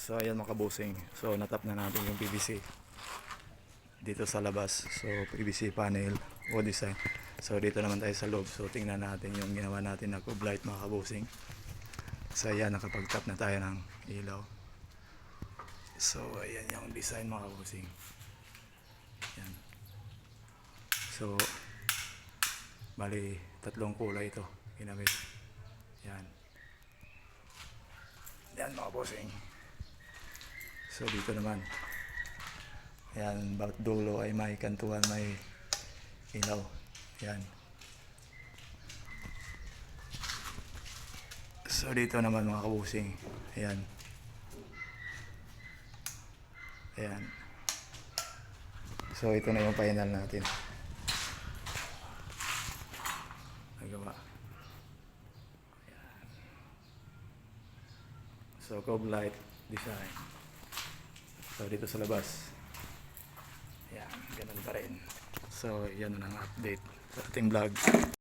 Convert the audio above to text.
So ayan mga kabusing. So natap na natin yung PVC dito sa labas. So PVC panel o design. So dito naman tayo sa loob. So tingnan natin yung ginawa natin na cube light mga kabusing. So ayan, nakapag-tap na tayo ng ilaw. So ayan yung design mga kabusing. Ayan. So bali tatlong kulay ito ginamit. Ayan. Ayan mga kabusing. So dito naman, ayan, bawat dulo ay may kantuan, may ilaw. Ayan. So dito naman mga kabusing, ayan. Ayan. So ito na yung final natin. Nagawa. Ayan. So cube light design. So dito sa labas, ayan, ganun pa rin. So yan ang update sa ating vlog.